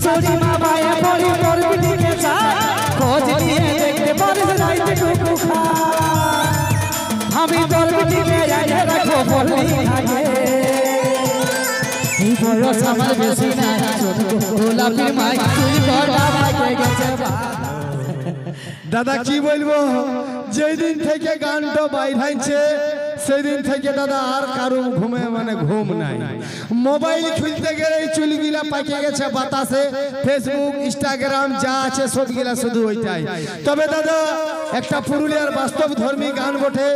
শাশুড়ি মা ভাইয়ে বলি তোর বিটিকে চাই খোঁজ নিয়ে দেখতে পারিস রাইতে টুকু খা আমি তোর বিটিকে আগে রাখবো বললি আগে এই বয়স আমার বেশি না গোলাপির মাই তুই বড়া ভাগে গেছে দাদা কি বলবো যেই দিন থেকে গানটা বাইর হয়েছে সেই দিন থেকে দাদা আর কারো ঘুমে মানে ঘুম নাই মোবাইল খুলতে গেলে চুলগুলা পাকে গেছে বাতাসে ফেসবুক ইনস্টাগ্রাম যা আছে সবগুলা শুধু ওইটাই তবে দাদা একটা পুরুলিয়ার বাস্তব ধর্মী গান বটে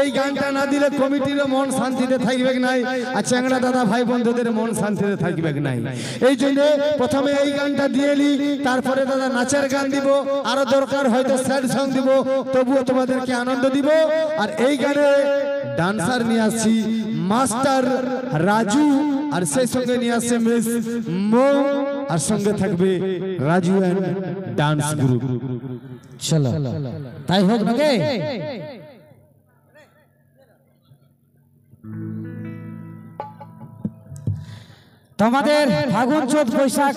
এই গানটা না দিলে কমিটির মন শান্তিতে থাকবে নাই আর চ্যাংড়া দাদা ভাই বন্ধুদের মন শান্তিতে থাকবে নাই এই জন্য প্রথমে এই গানটা দিয়েলি তারপরে দাদা নাচের গান দিব আরো দরকার হয়তো স্যাড সং দিব তবুও তোমাদেরকে আনন্দ দিব আর এই গানে ডান্সার নিয়ে আসছি মাস্টার রাজু আর সেই সঙ্গে নিয়ে আসছে মিস মো আর সঙ্গে থাকবে রাজু এন্ড ডান্স গ্রুপ চলো তাই হোক নাকি তোমাদের ফাগুন চৈত বৈশাখ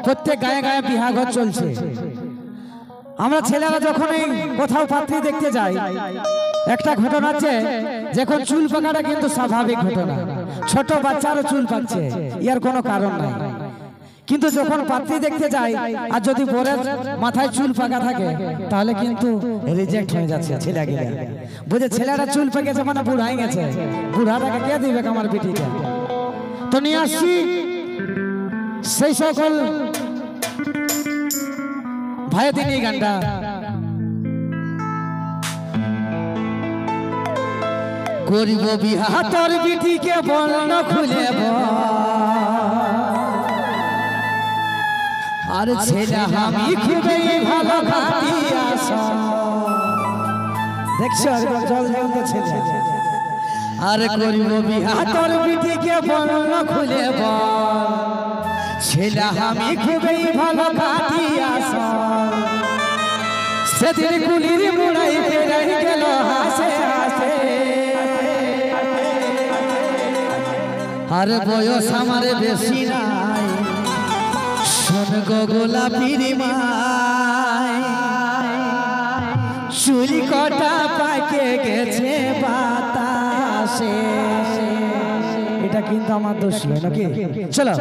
প্রত্যেক গায়ে গায়ে বিহাঘর চলছে আমরা ছেলেরা যখনই কোথাও পাত্রী দেখতে যাই একটা ঘটনা আছে যখন চুল পাকাটা কিন্তু স্বাভাবিক ঘটনা ছোট বাচ্চারও চুল পাকছে এর কোনো কারণ নাই কিন্তু যখন পাত্রী দেখতে যাই আর যদি বরের মাথায় চুল পাকা থাকে তাহলে কিন্তু রিজেক্ট হয়ে যাচ্ছে ছেলেগুলা বুঝে ছেলেরা চুল পেকেছে মানে বুড়াই গেছে বুড়াটাকে কে দিবে আমার বিটিটা তো নিয়ে আসছি সেই সকল ভাই তিনি গানটা করিব বিহা তোর বিটিকে বলন খুলে আর ছেলে আমি খুবই ভালো খাতি আসা দেখছো জল জ্বলন্ত ছেলে আর করিব বিহা তোর বিটিকে বলন খুলে ছেলে আমি খুবই ভালো খাতি আসা সেদিন কুলির মুড়াই ফেরাই গেল হাসে হাসে আর বয়স আমার বেশি নাই শোন গো গোলাপির মাই চুরি কটা পাকে গেছে বাতাসে এটা কিন্তু আমার দোষ নয় নাকি চলো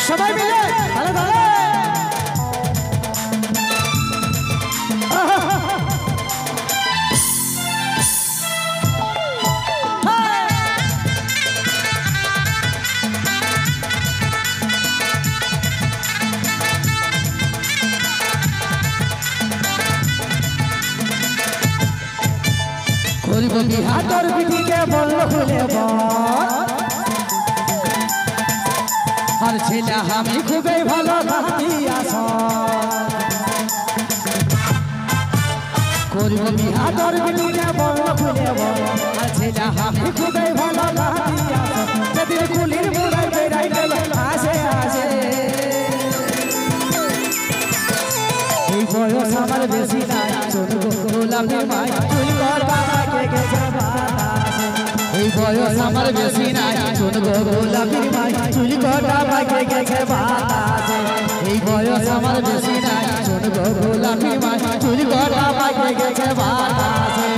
সবাই মিলে ভালো ভালো করিব বিহা তোর বিটিকে বলল খুলে আর ছেলে আমি খুবই ভালো খাতি আসা করিব বিহা তোর বিটিকে বলল খুলে আর ছেলে আমি খুবই ভালো খাতি আসা সেদিন কুলির মুড়াই বেড়াই গেল হাসে হাসে এই বয়স আমার বেশি নাই ছোট গোলাপি মাই তুই করবা কে গেছে বাতাসে এই বয়স আমার বেশি নাই ছোট গোলাপি মাই তুই করবা কে গেছে বাতাসে এই বয়স আমার বেশি নাই ছোট গোলাপি মাই তুই করবা কে গেছে বাতাসে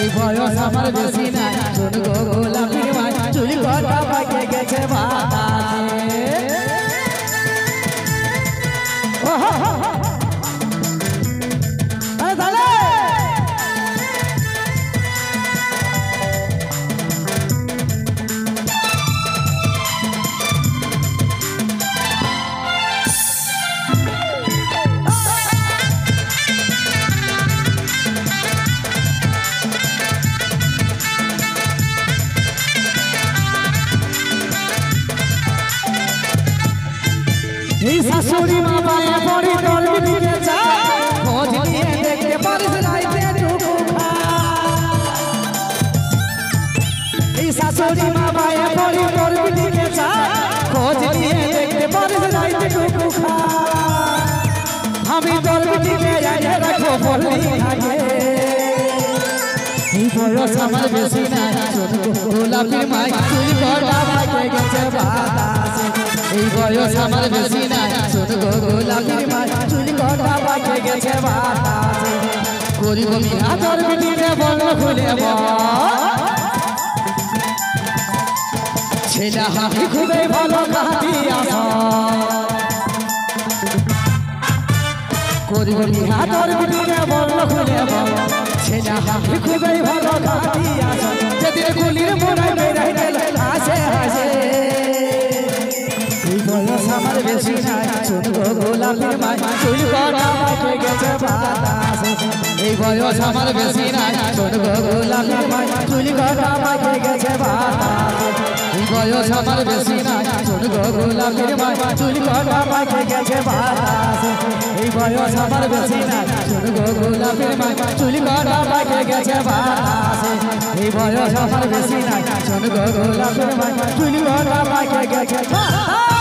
এই বয়স আমার বেশি নাই শোন গো গোলাপি মাই চুল কটা পাকে গেছে বাতাসে এই শাশুড়ি মা বায়ে পড়ি তোর দিকে যায় খোঁজ নিয়ে দেখতে পারিস রাইতে টুকু খা এই শাশুড়ি মা বায়ে পড়ি তোর দিকে যায় খোঁজ নিয়ে দেখতে পারিস রাইতে টুকু খা আমি তোর দিকে আগে রাখো বলি থাকে এই বয়স আমার বেশি না গোলাপির মাই চুল কটা পাকে গেছে বাতাসে এই বয়স আমার বেশি না শোন গো গোলাপির মাই চুল কটা পাকে গেছে বাতাসে করিব বিয়া তোর বিটিকে বন্ধ খুলে ছেলে হাতি খুবই ভালো কাটি আস করিব বিয়া তোর বিটিকে বন্ধ খুলে ছেলে হাতি খুবই ভালো কাটি আস যেদিন গুলির মোড়ায় বেড়াই গেল হাসে হাসে এই বয়স আমার বেশি নাই শোন গো গোলাপির মাই চুল কটা পাকে গেছে বাতাসে এই বয়স আমার বেশি নাই শোন গো গোলাপির মাই চুল কটা পাকে গেছে বাতাসে এই বয়স আমার বেশি নাই শোন গো গোলাপির মাই চুল কটা পাকে গেছে বাতাসে এই বয়স আমার বেশি নাই শোন গো গোলাপির মাই চুল কটা পাকে গেছে বাতাসে এই বয়স আমার বেশি নাই শোন গো গোলাপির মাই চুল কটা পাকে গেছে বাতাসে